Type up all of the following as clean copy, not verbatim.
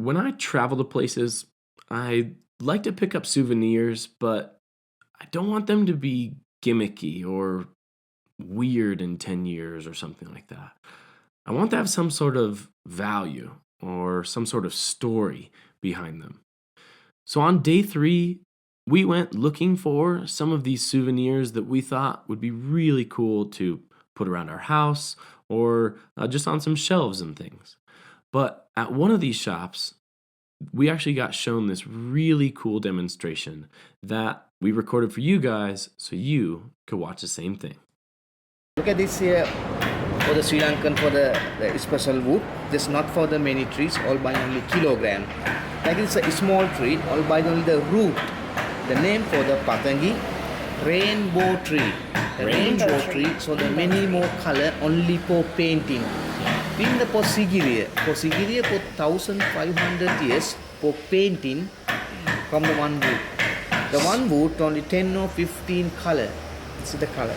When I travel to places, I like to pick up souvenirs, but I don't want them to be gimmicky or weird in 10 years or something like that. I want to have some sort of value or some sort of story behind them. So on day 3, we went looking for some of these souvenirs that we thought would be really cool to put around our house or just on some shelves and things. But at one of these shops, we actually got shown this really cool demonstration that we recorded for you guys so you could watch the same thing. Look at this here for the Sri Lankan for the special wood. This not for the many trees, all by only kilogram. Like it's a small tree, all by only the root. The name for the Patangi, rainbow tree. The rainbow tree, so the many more color only for painting. In the for Sigiriya for 1500 years for painting from the one wood. The one wood only 10 or 15 color. This is the color.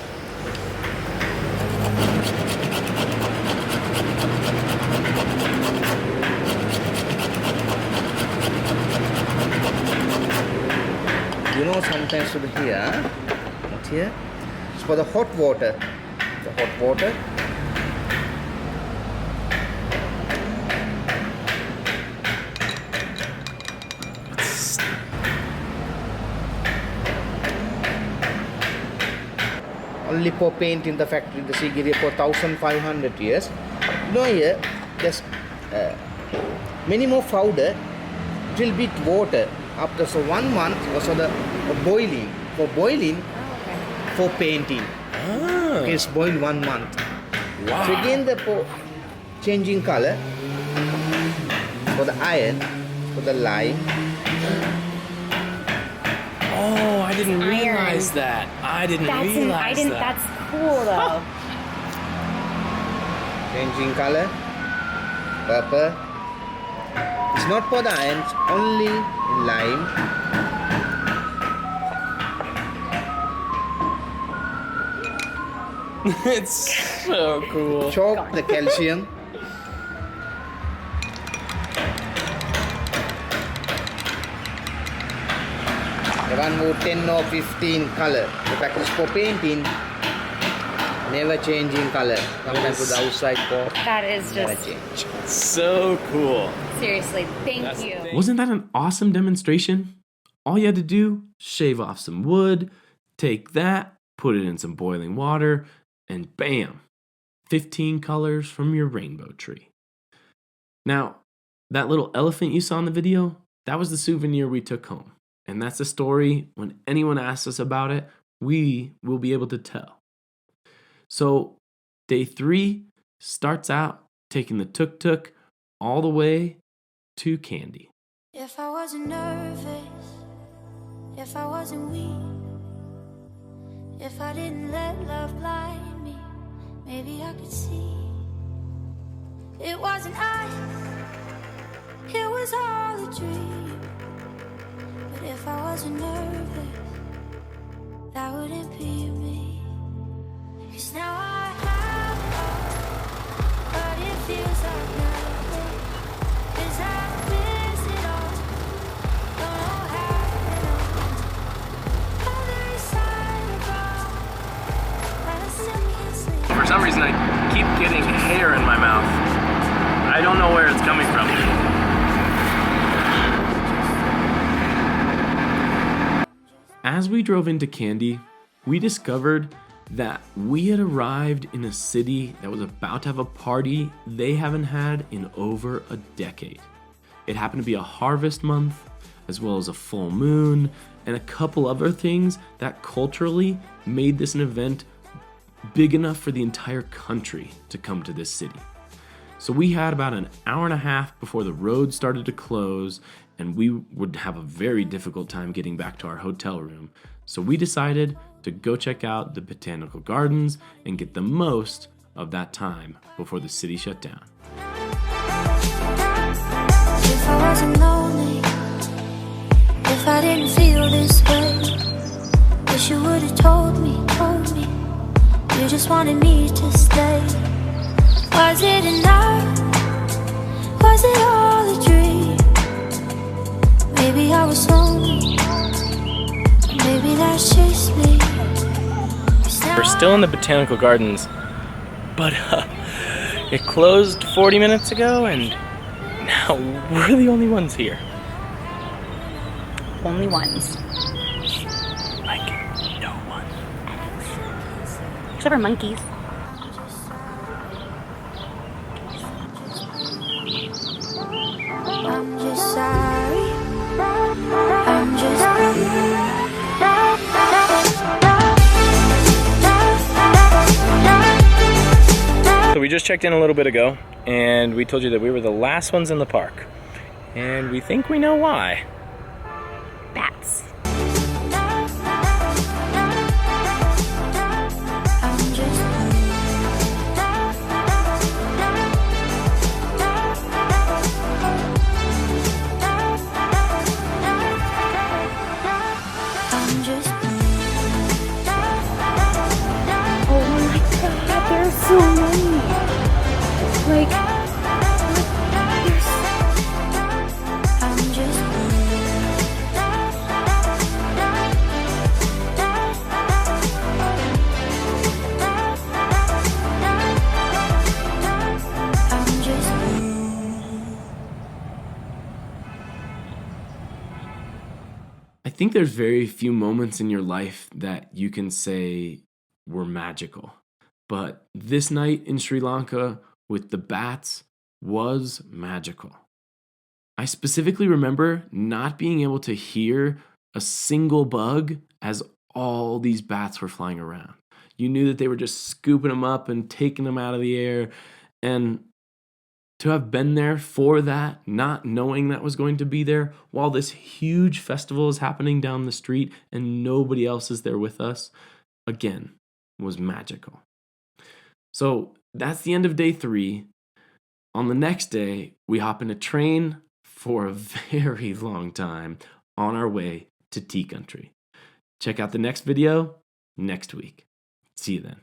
You know, sometimes over here, not here, it's for the hot water. The hot water. Only for paint in the factory, the Sigiriya for 1500 years. You know here, there's many more powder, little bit water. After so 1 month also the boiling. For boiling, for painting. Okay, it's boiled 1 month. Wow. So again the changing color for the iron, for the lime. Oh, I didn't realize that. That's cool though. Changing color, purple. It's not for the iron, it's only lime. It's so cool. Chalk, the calcium. The one would 10 or 15 color. The package for painting, never changing color. Sometimes to the outside for That is never just change. So cool. seriously, thank you. Wasn't that an awesome demonstration? All you had to do, shave off some wood, take that, put it in some boiling water, and bam, 15 colors from your rainbow tree. Now, that little elephant you saw in the video, that was the souvenir we took home. And that's the story. When anyone asks us about it, we will be able to tell. So, day 3 starts out taking the tuk-tuk all the way to Kandy. If I wasn't nervous, if I wasn't weak, if I didn't let love blind me, maybe I could see. It wasn't us, it was all a dream. But if I wasn't nervous, that wouldn't be me. 'Cause now I have it all, but it feels like nothing. 'Cause I miss it all, don't know how it all. Other side of all, but I still can't sleep. For some reason, I keep getting hair in my mouth. I don't know where it's coming from. As we drove into Kandy, we discovered that we had arrived in a city that was about to have a party they haven't had in over a decade. It happened to be a harvest month, as well as a full moon, and a couple other things that culturally made this an event big enough for the entire country to come to this city. So we had about an hour and a half before the road started to close, and we would have a very difficult time getting back to our hotel room. So we decided to go check out the Botanical Gardens and get the most of that time before the city shut down. If I wasn't lonely, if I didn't feel this way, wish you would've told me, you just wanted me to stay. Was it enough? Was it all a dream? always chase me. We're still in the Botanical Gardens, but it closed 40 minutes ago, and now we're the only ones here. Only ones. Like, no one. Except for monkeys. I'm just sorry. I'm just So we just checked in a little bit ago, and we told you that we were the last ones in the park. And we think we know why. Bats. I'm just I'm just Oh my god, there's so many. Like, I'm just I'm just I think there's very few moments in your life that you can say were magical. But this night in Sri Lanka with the bats was magical. I specifically remember not being able to hear a single bug as all these bats were flying around. You knew that they were just scooping them up and taking them out of the air. And to have been there for that, not knowing that was going to be there, while this huge festival is happening down the street and nobody else is there with us, again, was magical. So that's the end of day 3. On the next day, we hop in a train for a very long time on our way to tea country. Check out the next video next week. See you then.